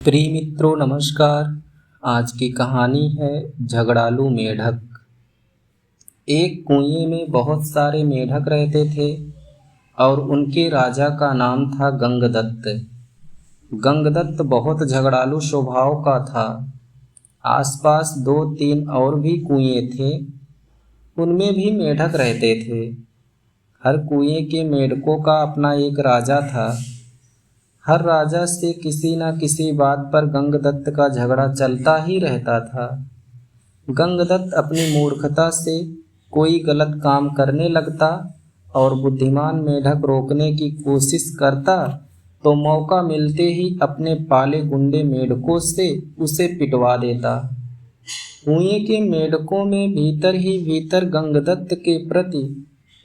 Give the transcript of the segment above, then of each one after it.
प्रिय मित्रों नमस्कार। आज की कहानी है झगड़ालू मेढक। एक कुएं में बहुत सारे मेढक रहते थे और उनके राजा का नाम था गंगदत्त। गंगदत्त बहुत झगड़ालू स्वभाव का था। आसपास 2-3 और भी कुएं थे, उनमें भी मेढक रहते थे। हर कुएं के मेढकों का अपना एक राजा था। हर राजा से किसी न किसी बात पर गंगदत्त का झगड़ा चलता ही रहता था। गंगदत्त अपनी मूर्खता से कोई गलत काम करने लगता और बुद्धिमान मेढक रोकने की कोशिश करता तो मौका मिलते ही अपने पाले गुंडे मेढकों से उसे पिटवा देता। कुएं के मेढकों में भीतर ही भीतर गंगदत्त के प्रति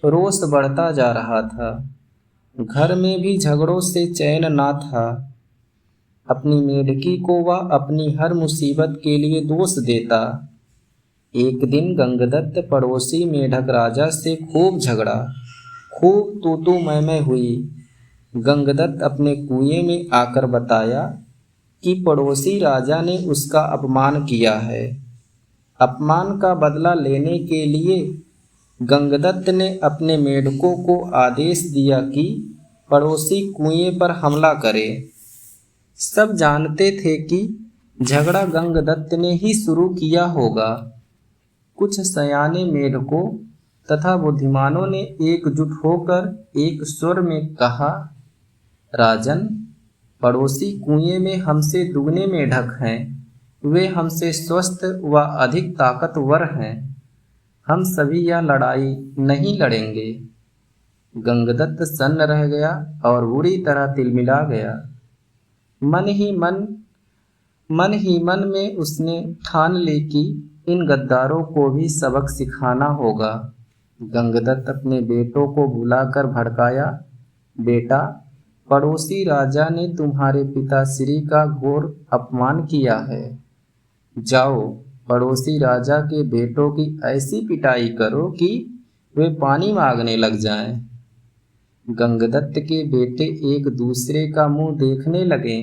रोष बढ़ता जा रहा था। घर में भी झगड़ों से चैन ना था। अपनी मेढकी को वह अपनी हर मुसीबत के लिए दोष देता। एक दिन गंगदत्त पड़ोसी मेढक राजा से खूब झगड़ा, खूब तू मैं हुई। गंगदत्त अपने कुएं में आकर बताया कि पड़ोसी राजा ने उसका अपमान किया है। अपमान का बदला लेने के लिए गंगदत्त ने अपने मेढकों को आदेश दिया कि पड़ोसी कुएं पर हमला करे। सब जानते थे कि झगड़ा गंगदत्त ने ही शुरू किया होगा। कुछ सयाने मेढकों तथा बुद्धिमानों ने एकजुट होकर एक स्वर में कहा, राजन, पड़ोसी कुएं में हमसे दुगने मेढक हैं। वे हमसे स्वस्थ व अधिक ताकतवर हैं। हम सभी यह लड़ाई नहीं लड़ेंगे। गंगदत्त सन्न रह गया और बुरी तरह तिलमिला गया। मन ही मन में उसने ठान ली कि इन गद्दारों को भी सबक सिखाना होगा। गंगदत्त अपने बेटों को बुलाकर भड़काया, बेटा, पड़ोसी राजा ने तुम्हारे पिताश्री का घोर अपमान किया है। जाओ, पड़ोसी राजा के बेटों की ऐसी पिटाई करो कि वे पानी मांगने लग जाएं। गंगदत्त के बेटे एक दूसरे का मुंह देखने लगे।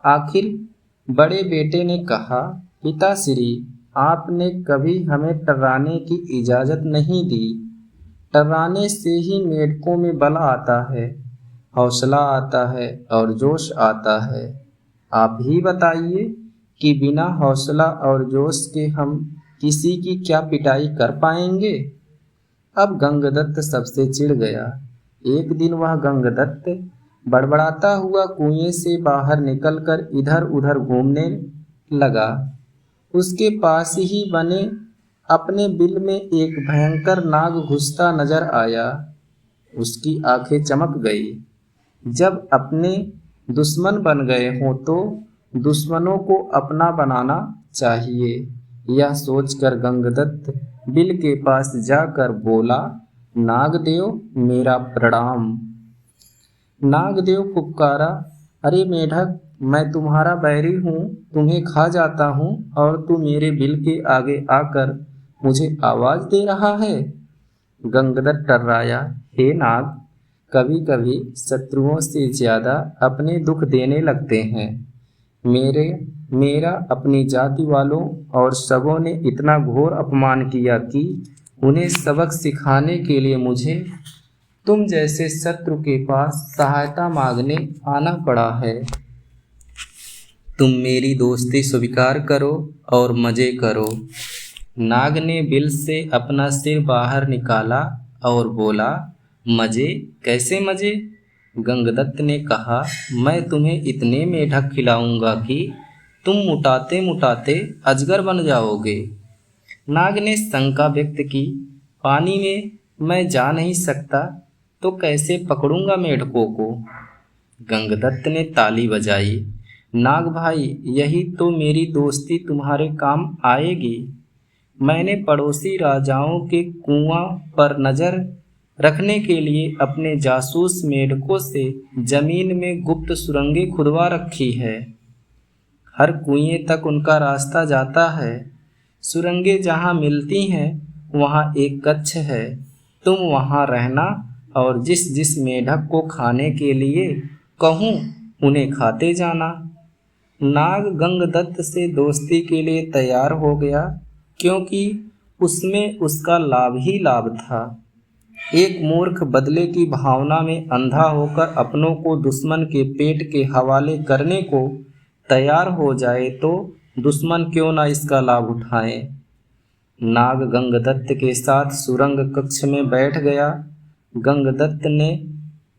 आखिर बड़े बेटे ने कहा, पिताश्री, आपने कभी हमें टर्राने की इजाज़त नहीं दी। टर्राने से ही मेढकों में बल आता है, हौसला आता है और जोश आता है। आप ही बताइए कि बिना हौसला और जोश के हम किसी की क्या पिटाई कर पाएंगे। अब गंगदत्त सबसे चिढ़ गया। एक दिन वह गंगदत्त बड़बड़ाता हुआ कुएं से बाहर निकलकर इधर उधर घूमने लगा। उसके पास ही बने अपने बिल में एक भयंकर नाग घुसता नजर आया। उसकी आंखें चमक गई। जब अपने दुश्मन बन गए हों तो दुश्मनों को अपना बनाना चाहिए। यह सोचकर गंगदत्त बिल के पास जाकर बोला, नागदेव, मेरा प्रणाम। नागदेव फुफकारा, अरे मेढक, मैं तुम्हारा बैरी हूँ, तुम्हें खा जाता हूँ और तू मेरे बिल के आगे आकर मुझे आवाज़ दे रहा है। गंगदत्त टर्राया, हे नाग, कभी कभी शत्रुओं से ज़्यादा अपने दुख देने लगते हैं। मेरा अपनी जाति वालों और सबों ने इतना घोर अपमान किया कि उन्हें सबक सिखाने के लिए मुझे तुम जैसे शत्रु के पास सहायता मांगने आना पड़ा है। तुम मेरी दोस्ती स्वीकार करो और मज़े करो। नाग ने बिल से अपना सिर बाहर निकाला और बोला, मज़े? कैसे मज़े? गंगदत्त ने कहा, मैं तुम्हें इतने मेढक खिलाऊंगा कि तुम मुटाते मुटाते अजगर बन जाओगे। नाग ने शंका व्यक्त की, पानी में मैं जा नहीं सकता तो कैसे पकड़ूंगा मेढकों को? गंगदत्त ने ताली बजाई, नाग भाई, यही तो मेरी दोस्ती तुम्हारे काम आएगी। मैंने पड़ोसी राजाओं के कुआं पर नज़र रखने के लिए अपने जासूस मेढकों से जमीन में गुप्त सुरंगें खुदवा रखी है। हर कुएं तक उनका रास्ता जाता है। सुरंगें जहां मिलती हैं वहां एक कक्ष है। तुम वहां रहना और जिस जिस मेढक को खाने के लिए कहूँ उन्हें खाते जाना। नाग गंगदत्त से दोस्ती के लिए तैयार हो गया, क्योंकि उसमें उसका लाभ ही लाभ था। एक मूर्ख बदले की भावना में अंधा होकर अपनों को दुश्मन के पेट के हवाले करने को तैयार हो जाए तो दुश्मन क्यों ना इसका लाभ उठाए। नाग गंगदत्त के साथ सुरंग कक्ष में बैठ गया। गंगदत्त ने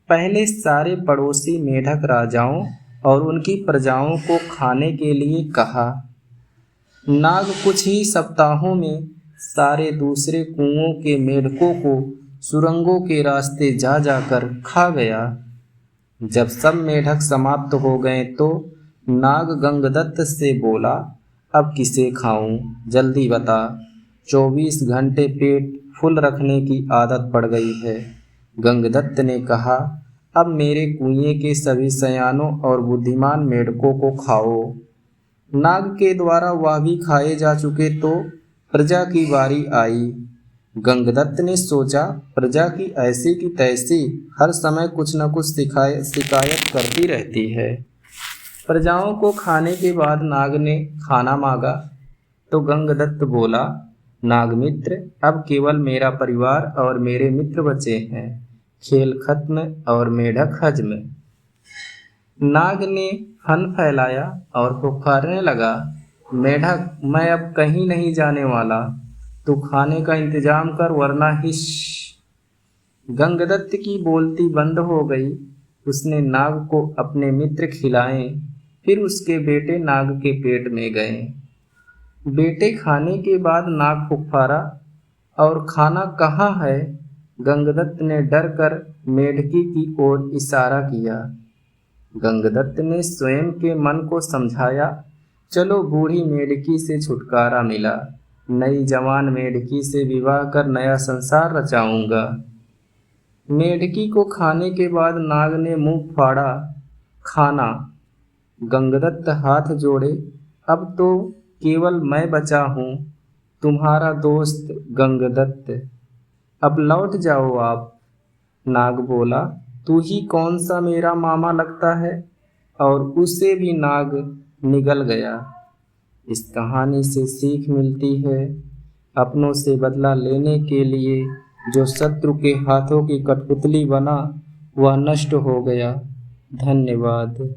पहले सारे पड़ोसी मेढक राजाओं और उनकी प्रजाओं को खाने के लिए कहा। नाग कुछ ही सप्ताहों में सारे दूसरे कुओं के मेढकों को सुरंगों के रास्ते जा जाकर खा गया। जब सब मेढक समाप्त हो गए तो नाग गंगदत्त से बोला, अब किसे खाऊं, जल्दी बता। 24 घंटे पेट फुल रखने की आदत पड़ गई है। गंगदत्त ने कहा, अब मेरे कुएं के सभी सयानों और बुद्धिमान मेढकों को खाओ। नाग के द्वारा वह भी खाए जा चुके तो प्रजा की बारी आई। गंगदत्त ने सोचा, प्रजा की ऐसी की तैसी हर समय कुछ न कुछ शिकायत करती रहती है। प्रजाओं को खाने के बाद नाग ने खाना मांगा तो गंगदत्त बोला, नागमित्र, अब केवल मेरा परिवार और मेरे मित्र बचे हैं। खेल खत्म और मेढक हजम। नाग ने फन फैलाया और पुकारने लगा, मेढक, मैं अब कहीं नहीं जाने वाला, तू खाने का इंतजाम कर वरना हिश। गंगदत्त की बोलती बंद हो गई। उसने नाग को अपने मित्र खिलाए, फिर उसके बेटे नाग के पेट में गए। बेटे खाने के बाद नाग फुफारा, और खाना कहाँ है? गंगदत्त ने डर कर मेढकी की ओर इशारा किया। गंगदत्त ने स्वयं के मन को समझाया, चलो बूढ़ी मेढकी से छुटकारा मिला, नई जवान मेढकी से विवाह कर नया संसार रचाऊंगा। मेढकी को खाने के बाद नाग ने मुंह फाड़ा, खाना। गंगदत्त हाथ जोड़े, अब तो केवल मैं बचा हूँ, तुम्हारा दोस्त गंगदत्त। अब लौट जाओ आप। नाग बोला, तू ही कौन सा मेरा मामा लगता है? और उसे भी नाग निगल गया। इस कहानी से सीख मिलती है, अपनों से बदला लेने के लिए जो शत्रु के हाथों की कठपुतली बना वह नष्ट हो गया। धन्यवाद।